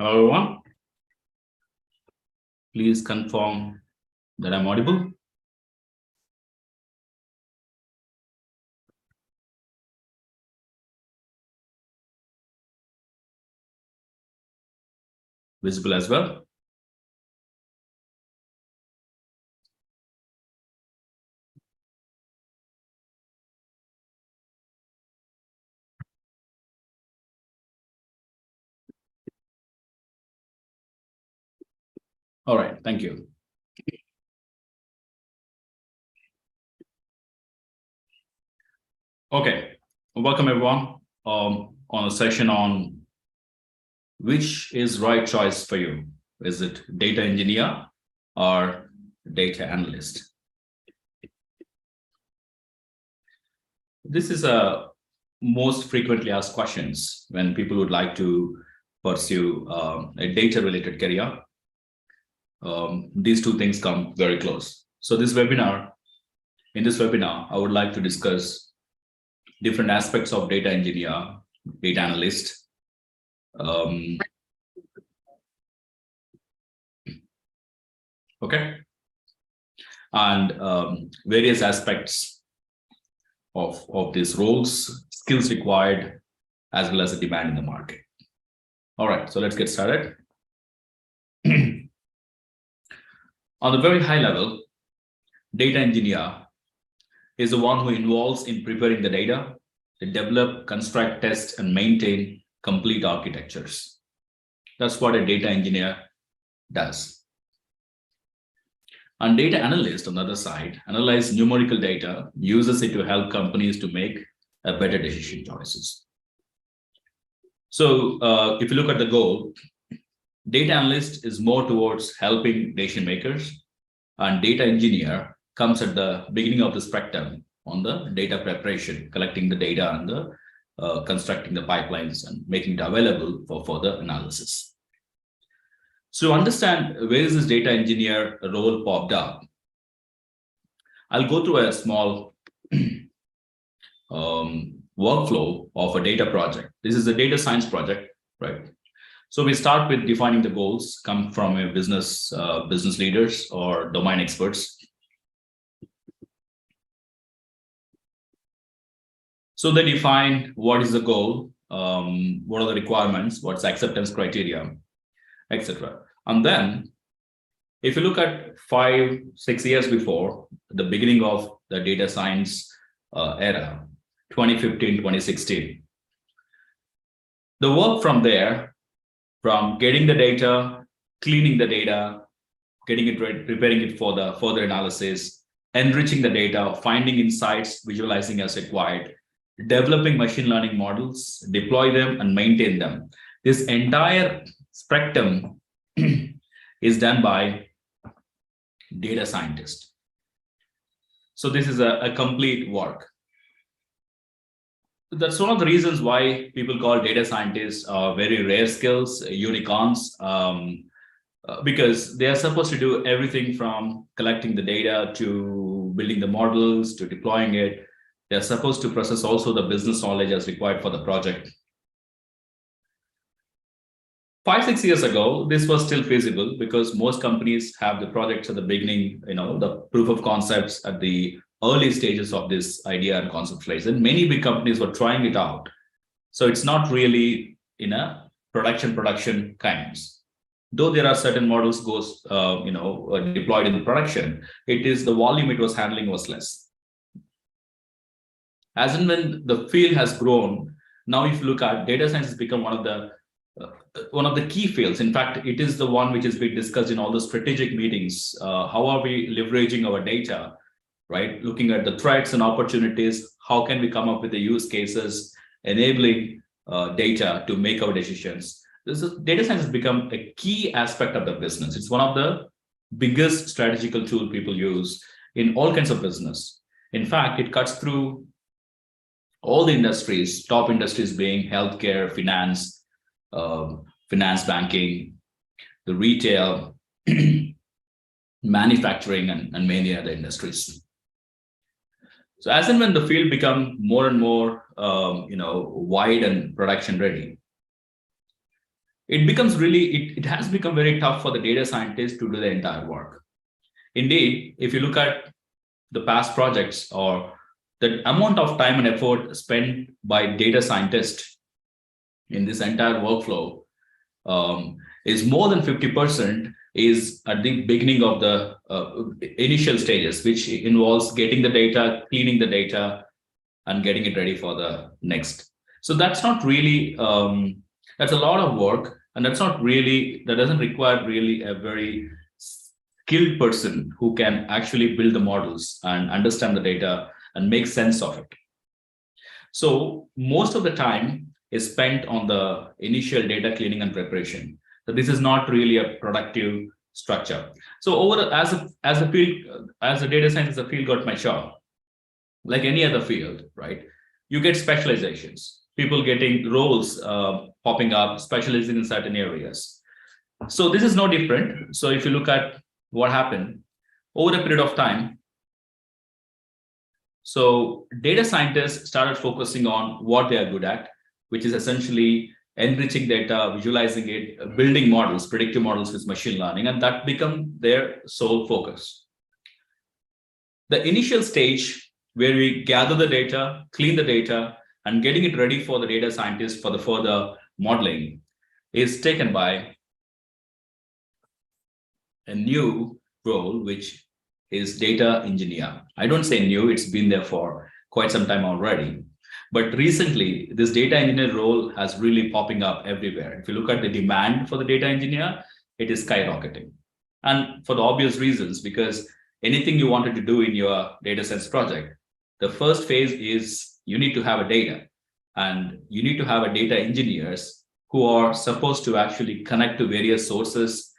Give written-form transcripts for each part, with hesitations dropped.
Hello, everyone. Please confirm that I'm audible. Visible as well. All right, thank you. Okay, welcome everyone on a session on which is right choice for you. Is it data engineer or data analyst? This is a most frequently asked questions when people would like to pursue a data related career. These two things come very close. So in this webinar, I would like to discuss different aspects of data engineer, data analyst, okay, and various aspects of these roles, skills required, as well as the demand in the market. All right, so let's get started. On the very high level, data engineer is the one who involves in preparing the data, to develop, construct, test, and maintain complete architectures. That's what a data engineer does. And data analyst, on the other side, analyze numerical data, uses it to help companies to make a better decision choices. So if you look at the goal, data analyst is more towards helping decision makers, and data engineer comes at the beginning of the spectrum on the data preparation, collecting the data and the constructing the pipelines and making it available for further analysis. So to understand where is this data engineer role popped up, I'll go through a small workflow of a data project. This is a data science project, right? So we start with defining the goals, come from a business leaders or domain experts. So they define what is the goal, what are the requirements, what's acceptance criteria, etc. And then if you look at 5-6 years before the beginning of the data science era, 2015, 2016, the work from there, from getting the data, cleaning the data, getting it ready, preparing it for the further analysis, enriching the data, finding insights, visualizing as required, developing machine learning models, deploy them and maintain them. This entire spectrum is done by data scientists. So this is a complete work. That's one of the reasons why people call data scientists very rare skills, unicorns, because they are supposed to do everything from collecting the data to building the models to deploying it. They're supposed to process also the business knowledge as required for the project. 5-6 years ago, this was still feasible because most companies have the projects at the beginning, the proof of concepts at the early stages of this idea and conceptualization. Many big companies were trying it out. So it's not really in a production kinds. Though there are certain models goes, deployed in production, it is the volume it was handling was less. As and when the field has grown, now if you look at data science has become one of the key fields. In fact, it is the one which is being discussed in all the strategic meetings. How are we leveraging our data, right? Looking at the threats and opportunities, how can we come up with the use cases, enabling data to make our decisions. Data science has become a key aspect of the business. It's one of the biggest strategical tool people use in all kinds of business. In fact, it cuts through all the industries, top industries being healthcare, finance, banking, the retail, manufacturing, and many other industries. So as and when the field become more and more, wide and production ready, it becomes it has become very tough for the data scientists to do the entire work. Indeed, if you look at the past projects or the amount of time and effort spent by data scientists in this entire workflow is more than 50% is at the beginning of the initial stages, which involves getting the data, cleaning the data, and getting it ready for the next. So that's not really, that's a lot of work, and that doesn't require really a very skilled person who can actually build the models and understand the data and make sense of it. So most of the time is spent on the initial data cleaning and preparation. So this is not really a productive structure. So as a field, as a data science, as a field got mature, like any other field, right? You get specializations, people getting roles popping up, specializing in certain areas. So this is no different. So if you look at what happened over a period of time, so data scientists started focusing on what they are good at, which is essentially enriching data, visualizing it, building models, predictive models with machine learning, and that become their sole focus. The initial stage where we gather the data, clean the data, and getting it ready for the data scientists for the further modeling is taken by a new role, which is data engineer. I don't say new, it's been there for quite some time already. But recently, this data engineer role has really popping up everywhere. If you look at the demand for the data engineer, it is skyrocketing. And for the obvious reasons, because anything you wanted to do in your data science project, the first phase is you need to have a data, and you need to have a data engineers who are supposed to actually connect to various sources,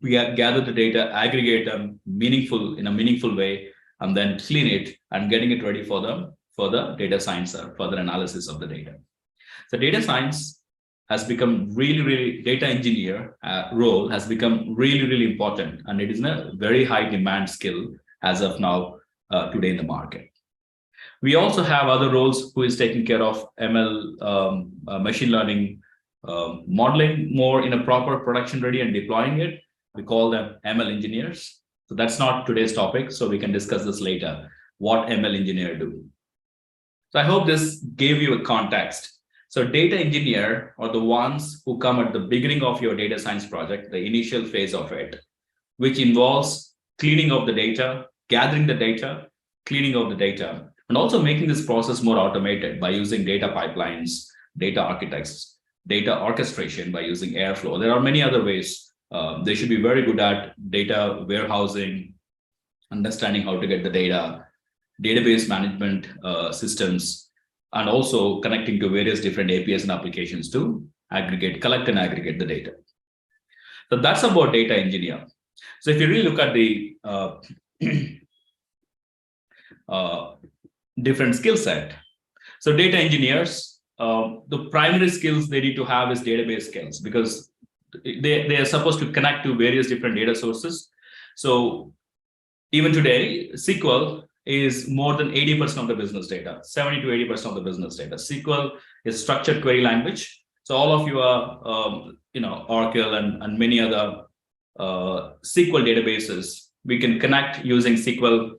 gather the data, aggregate them in a meaningful way, and then clean it and getting it ready for the data science or further analysis of the data. So data science has become really data engineer role has become really important, and it is a very high demand skill as of now today in the market. We also have other roles who is taking care of ML, machine learning, modeling more in a proper production ready and deploying it. We call them ML engineers. So that's not today's topic, so we can discuss this later, what ML engineer do. So I hope this gave you a context. So data engineer are the ones who come at the beginning of your data science project, the initial phase of it, which involves cleaning of the data, gathering the data, cleaning of the data, and also making this process more automated by using data pipelines, data architects, data orchestration by using Airflow. There are many other ways. They should be very good at data warehousing, understanding how to get the data, database management systems, and also connecting to various different APIs and applications to collect and aggregate the data. So that's about data engineer. So if you really look at the different skill set, so data engineers, the primary skills they need to have is database skills, because they are supposed to connect to various different data sources. So even today, SQL is more than 80% of the business data, 70 to 80% of the business data. SQL is structured query language. So all of you are, Oracle and many other SQL databases, we can connect using SQL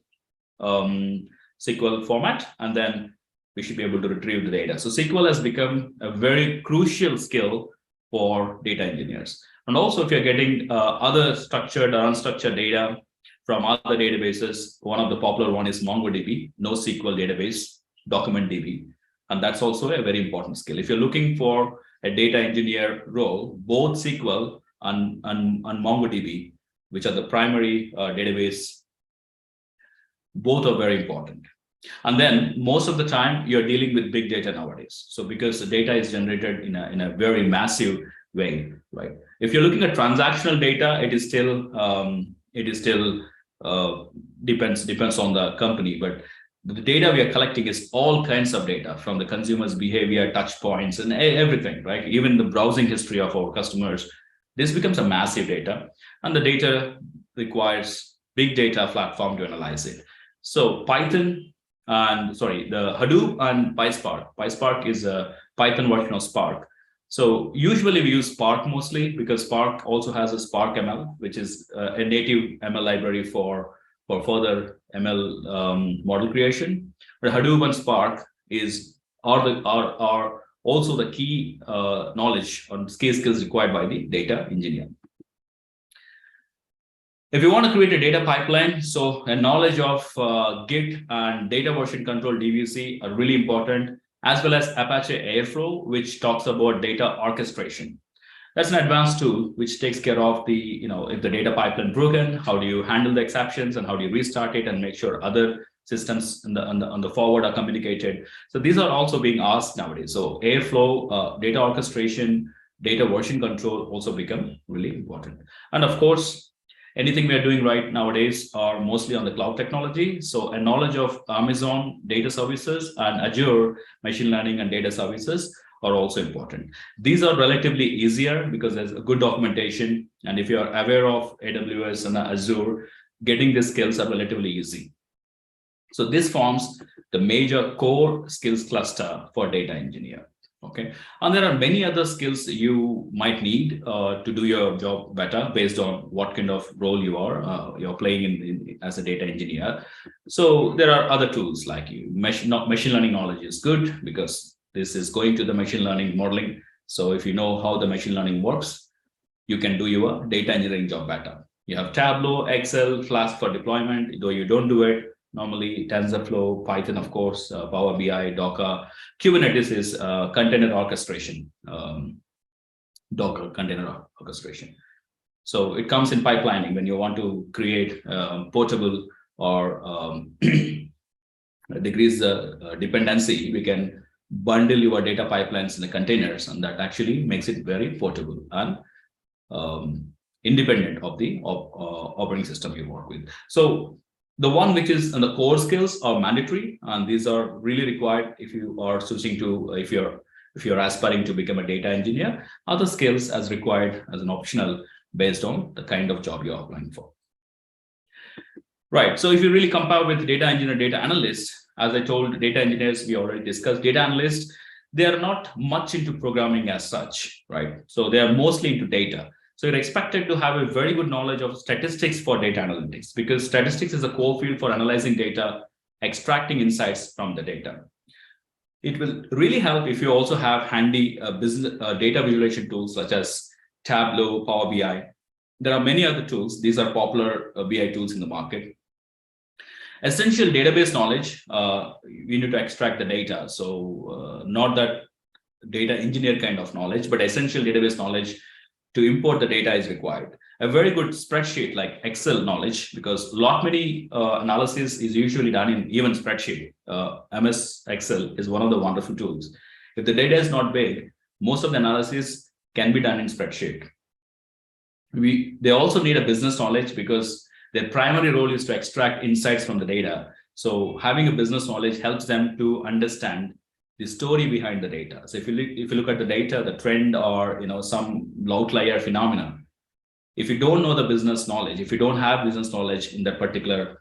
format, and then we should be able to retrieve the data. So SQL has become a very crucial skill for data engineers. And also if you're getting other structured or unstructured data from other databases, one of the popular one is MongoDB, NoSQL database, DocumentDB. And that's also a very important skill. If you're looking for a data engineer role, both SQL and MongoDB, which are the primary database, both are very important. And then most of the time you're dealing with big data nowadays. So because the data is generated in a very massive way, right? If you're looking at transactional data, it is still depends on the company, but the data we are collecting is all kinds of data, from the consumer's behavior, touch points, and everything, right? Even the browsing history of our customers. This becomes a massive data, and the data requires big data platform to analyze it. So the Hadoop and PySpark. PySpark is a Python version of Spark. So usually we use Spark mostly because Spark also has a Spark ML, which is a native ML library for further ML model creation. But Hadoop and Spark are also the key knowledge on skills required by the data engineer. If you want to create a data pipeline, so a knowledge of Git and data version control DVC are really important, as well as Apache Airflow, which talks about data orchestration. That's an advanced tool which takes care of the, if the data pipeline broken, how do you handle the exceptions and how do you restart it and make sure other systems on the forward are communicated. So these are also being asked nowadays. So Airflow, data orchestration, data version control also become really important. And of course, anything we are doing right nowadays are mostly on the cloud technology. So a knowledge of Amazon data services and Azure machine learning and data services are also important. These are relatively easier because there's a good documentation. And if you are aware of AWS and Azure, getting these skills are relatively easy. So this forms the major core skills cluster for data engineer. Okay, and there are many other skills you might need to do your job better based on what kind of role you're playing in as a data engineer. So there are other tools like machine learning knowledge is good because this is going to the machine learning modeling. So if you know how the machine learning works, you can do your data engineering job better. You have Tableau, Excel, Flask for deployment. Though you don't do it, normally TensorFlow, Python, of course, Power BI, Docker. Kubernetes is container orchestration, Docker container orchestration. So it comes in pipelining when you want to create portable or decrease the dependency. We can bundle your data pipelines in the containers, and that actually makes it very portable and independent of the operating system you work with. So the one which is in the core skills are mandatory, and these are really required if you are switching to, if you're aspiring to become a data engineer. Other skills as required as an optional based on the kind of job you're applying for. Right, so if you really compare with data engineer, data analyst, as I told, data engineers, we already discussed, data analysts, they are not much into programming as such, right? So they are mostly into data. So you're expected to have a very good knowledge of statistics for data analytics, because statistics is a core field for analyzing data, extracting insights from the data. It will really help if you also have handy business data visualization tools such as Tableau, Power BI. There are many other tools. These are popular BI tools in the market. Essential database knowledge, we need to extract the data. So not that data engineer kind of knowledge, but essential database knowledge to import the data is required. A very good spreadsheet like Excel knowledge, because many analysis is usually done in even spreadsheet. MS Excel is one of the wonderful tools. If the data is not big, most of the analysis can be done in spreadsheet. They also need a business knowledge because their primary role is to extract insights from the data. So having a business knowledge helps them to understand the story behind the data. So if you look at the data, the trend or some outlier phenomena, if you don't know the business knowledge, if you don't have business knowledge in that particular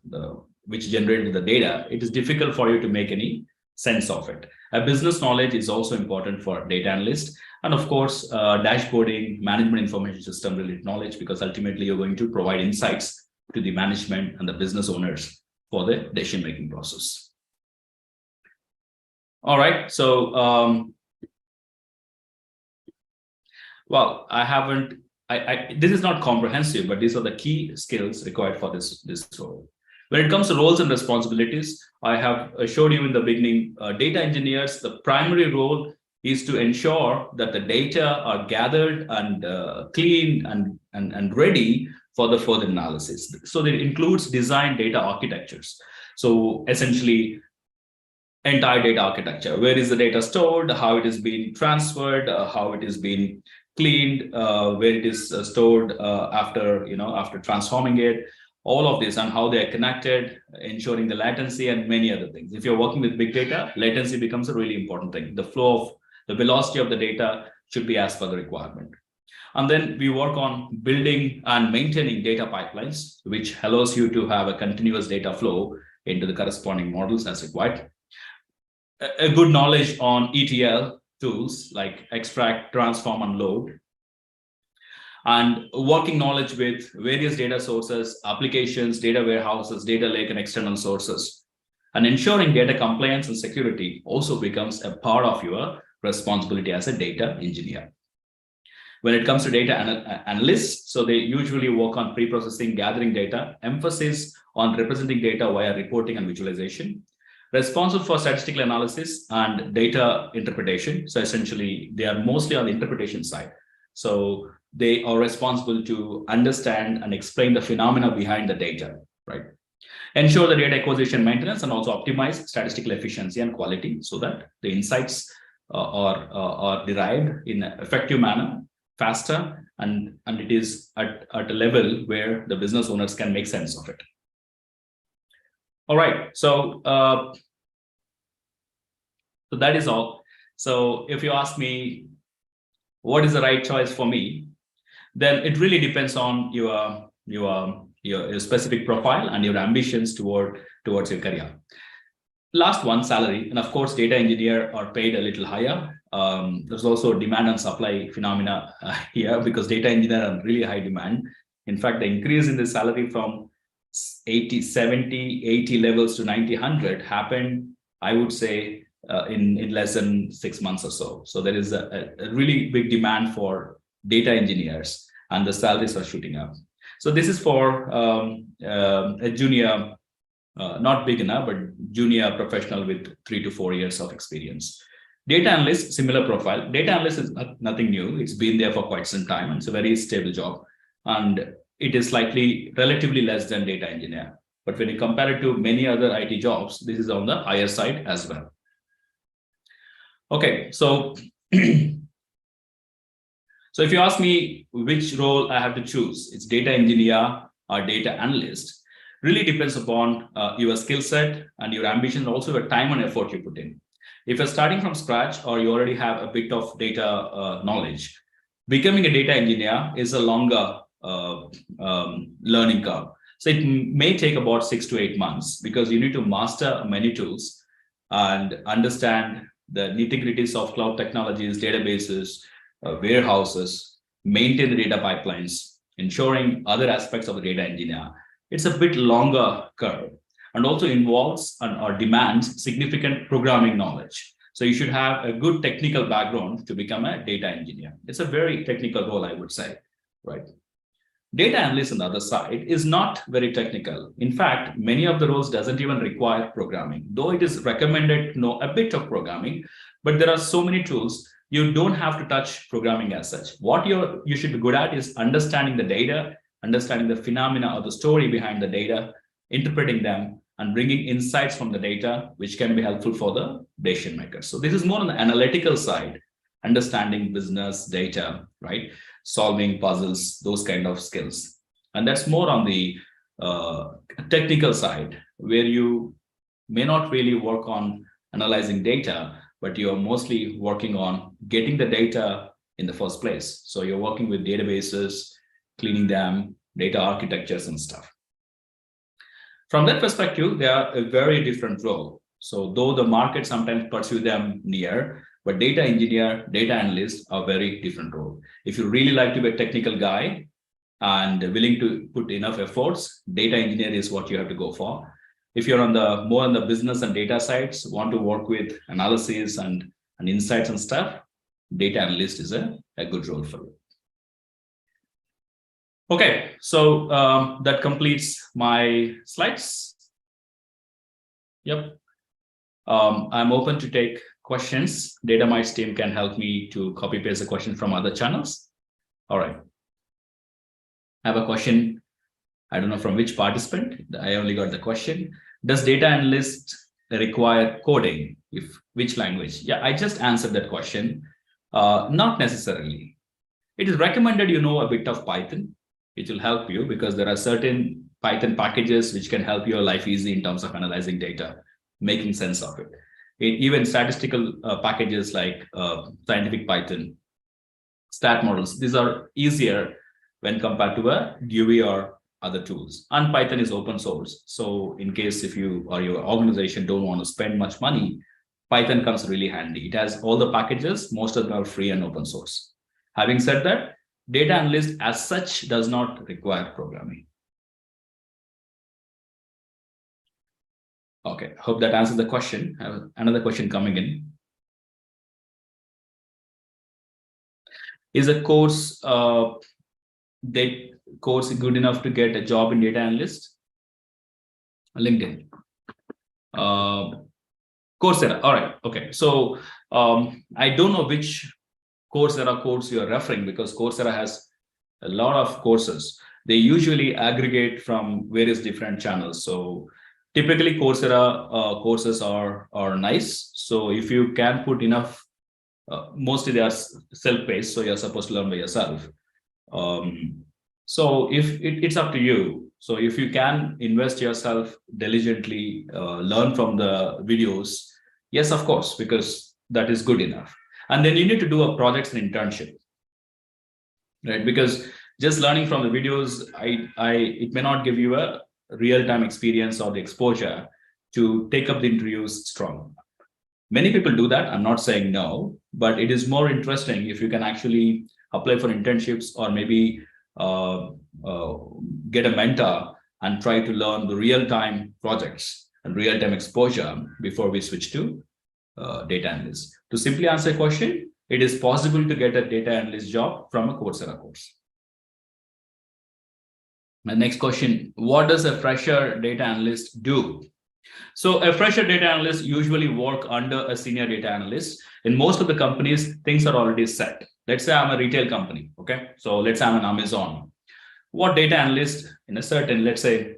which generated the data, it is difficult for you to make any sense of it. A business knowledge is also important for data analyst, and of course dashboarding, management information system related knowledge, because ultimately you're going to provide insights to the management and the business owners for the decision making process. All right, so well, this is not comprehensive, but these are the key skills required for this role. When it comes to roles and responsibilities, I have showed you in the beginning, data engineers, the primary role is to ensure that the data are gathered and cleaned and ready for the further analysis. So that includes design data architectures. So essentially, entire data architecture. Where is the data stored? How it is being transferred? How it is being cleaned? Where it is stored after transforming it? All of this and how they are connected, ensuring the latency and many other things. If you're working with big data, latency becomes a really important thing. The flow of the velocity of the data should be as per the requirement. And then we work on building and maintaining data pipelines, which allows you to have a continuous data flow into the corresponding models as required. A good knowledge on ETL tools like extract, transform, and load, and working knowledge with various data sources, applications, data warehouses, data lake, and external sources. And ensuring data compliance and security also becomes a part of your responsibility as a data engineer. When it comes to data analysts, so they usually work on pre-processing, gathering data, emphasis on representing data via reporting and visualization, responsible for statistical analysis and data interpretation. So essentially, they are mostly on the interpretation side. So they are responsible to understand and explain the phenomena behind the data, right? Ensure the data acquisition, maintenance, and also optimize statistical efficiency and quality so that the insights are derived in an effective manner, faster, and it is at a level where the business owners can make sense of it. All right, so that is all. So if you ask me what is the right choice for me, then it really depends on your specific profile and your ambitions towards your career. Last one, salary, and of course, data engineer are paid a little higher. There's also demand and supply phenomena here because data engineer are really high demand. In fact, the increase in the salary from 80, 70, 80 levels to 90, 100 happened, I would say, in less than 6 months or so. So there is a really big demand for data engineers, and the salaries are shooting up. So this is for a junior, not big enough, but junior professional with 3 to 4 years of experience. Data analyst, similar profile. Data analyst is nothing new. It's been there for quite some time. It's a very stable job, and it is relatively less than data engineer. But when you compare it to many other IT jobs, this is on the higher side as well. Okay, so so if you ask me which role I have to choose, it's data engineer or data analyst, really depends upon your skill set and your ambition, and also your time and effort you put in. If you're starting from scratch or you already have a bit of data knowledge, becoming a data engineer is a longer learning curve. So it may take about 6 to 8 months because you need to master many tools and understand the nitty-gritties of cloud technologies, databases, warehouses, maintain the data pipelines, ensuring other aspects of the data engineer. It's a bit longer curve and also involves or demands significant programming knowledge. So you should have a good technical background to become a data engineer. It's a very technical role, I would say, right? Data analyst on the other side is not very technical. In fact, many of the roles doesn't even require programming, though it is recommended to know a bit of programming, but there are so many tools, you don't have to touch programming as such. What you should be good at is understanding the data, understanding the phenomena or the story behind the data, interpreting them, and bringing insights from the data, which can be helpful for the decision makers. So this is more on the analytical side, understanding business data, right? Solving puzzles, those kind of skills. And that's more on the technical side, where you may not really work on analyzing data, but you're mostly working on getting the data in the first place. So you're working with databases, cleaning them, data architectures and stuff. From that perspective, they are a very different role. So though the market sometimes pursue them near, but data engineer, data analyst are very different role. If you really like to be a technical guy and willing to put enough efforts, data engineer is what you have to go for. If you're more on the business and data sides, want to work with analysis and insights and stuff, data analyst is a good role for you. Okay, so that completes my slides. Yep. I'm open to take questions. DataMites team can help me to copy paste the question from other channels. All right. I have a question. I don't know from which participant. I only got the question. Does data analyst require coding? Which language? Yeah, I just answered that question. Not necessarily. It is recommended you know a bit of Python. It will help you because there are certain Python packages which can help your life easy in terms of analyzing data, making sense of it. Even statistical packages like scientific Python, stat models, these are easier when compared to a GUI or other tools. And Python is open source. So in case if you or your organization don't want to spend much money, Python comes really handy. It has all the packages, most of them are free and open source. Having said that, data analyst as such does not require programming. Okay, hope that answers the question. I have another question coming in. Is a course good enough to get a job in data analyst? LinkedIn. Coursera. All right. Okay. So I don't know which Coursera course you are referring, because Coursera has a lot of courses. They usually aggregate from various different channels. So typically Coursera courses are nice. So if you can put enough, mostly they are self-paced, so you're supposed to learn by yourself. So if it's up to you. So if you can invest yourself diligently, learn from the videos, yes, of course, because that is good enough. And then you need to do a project and internship, right? Because just learning from the videos, it may not give you a real-time experience or the exposure to take up the interviews strong. Many people do that. I'm not saying no, but it is more interesting if you can actually apply for internships, or maybe get a mentor and try to learn the real-time projects and real-time exposure before we switch to data analyst. To simply answer the question, it is possible to get a data analyst job from a Coursera course. My next question, what does a fresher data analyst do? So a fresher data analyst usually work under a senior data analyst. In most of the companies, things are already set. Let's say I'm a retail company, okay? So let's say I'm an Amazon. What data analyst in a certain, let's say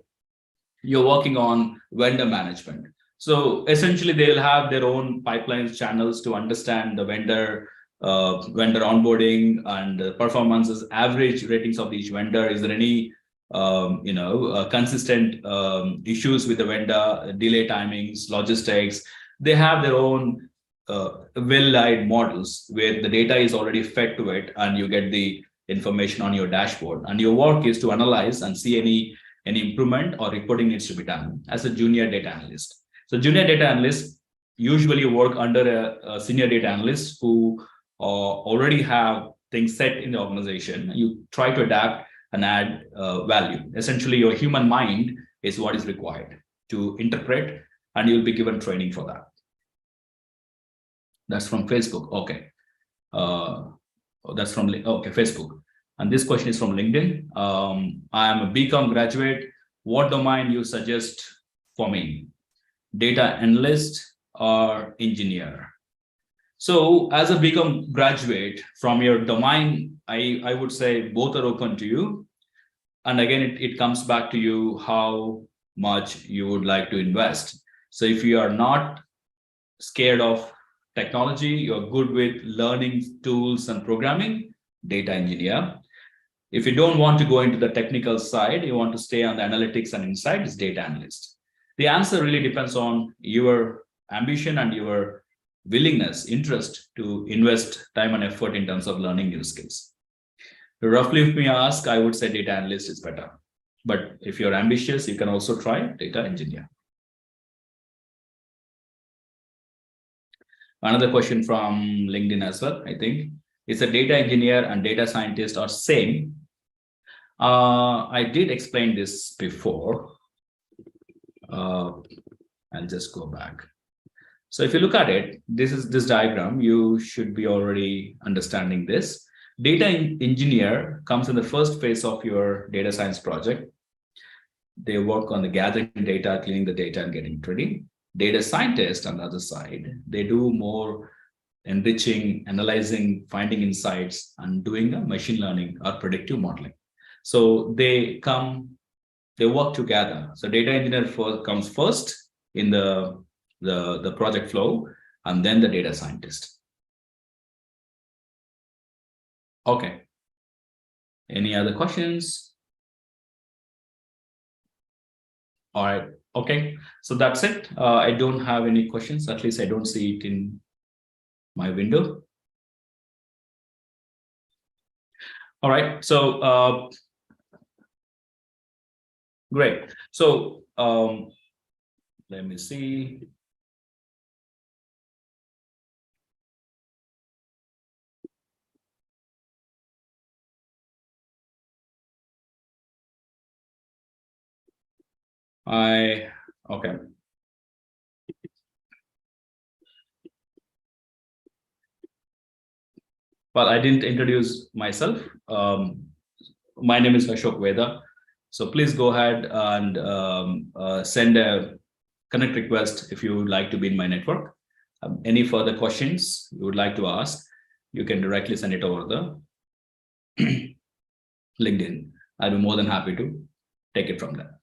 you're working on vendor management. So essentially they'll have their own pipelines channels to understand the vendor onboarding and performances, average ratings of each vendor. Is there any consistent issues with the vendor, delay timings, logistics? They have their own well-laid models where the data is already fed to it, and you get the information on your dashboard. And your work is to analyze and see any improvement or reporting needs to be done as a junior data analyst. So junior data analysts usually work under a senior data analyst who already have things set in the organization. You try to adapt and add value. Essentially, your human mind is what is required to interpret, and you'll be given training for that. That's from Facebook. Okay. That's from Facebook. And this question is from LinkedIn. I am a BCom graduate. What domain you suggest for me? Data analyst or engineer? So as a BCom graduate, from your domain, I would say both are open to you. And again, it comes back to you how much you would like to invest. So if you are not scared of technology, you're good with learning tools and programming, data engineer. If you don't want to go into the technical side, you want to stay on the analytics and insights, data analyst. The answer really depends on your ambition and your willingness, interest to invest time and effort in terms of learning new skills. Roughly, if me ask, I would say data analyst is better. But if you're ambitious, you can also try data engineer. Another question from LinkedIn as well, I think. Is a data engineer and data scientist are same? I did explain this before. I'll just go back. So if you look at it, this diagram, you should be already understanding this. Data engineer comes in the first phase of your data science project. They work on the gathering data, cleaning the data, and getting it ready. Data scientist on the other side, they do more enriching, analyzing, finding insights, and doing a machine learning or predictive modeling. So they work together. So data engineer comes first in the project flow, and then the data scientist. Okay. Any other questions? All right. Okay. So that's it. I don't have any questions. At least I don't see it in my window. All right. So great. So let me see. Okay. Well, I didn't introduce myself. My name is Ashok Veda. So please go ahead and send a connect request if you would like to be in my network. Any further questions you would like to ask, you can directly send it over the LinkedIn. I'll be more than happy to take it from there.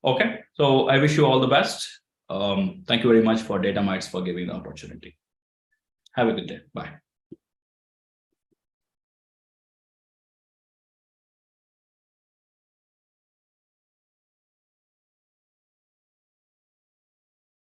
Okay, so I wish you all the best. Thank you very much for DataMites for giving the opportunity. Have a good day. Bye.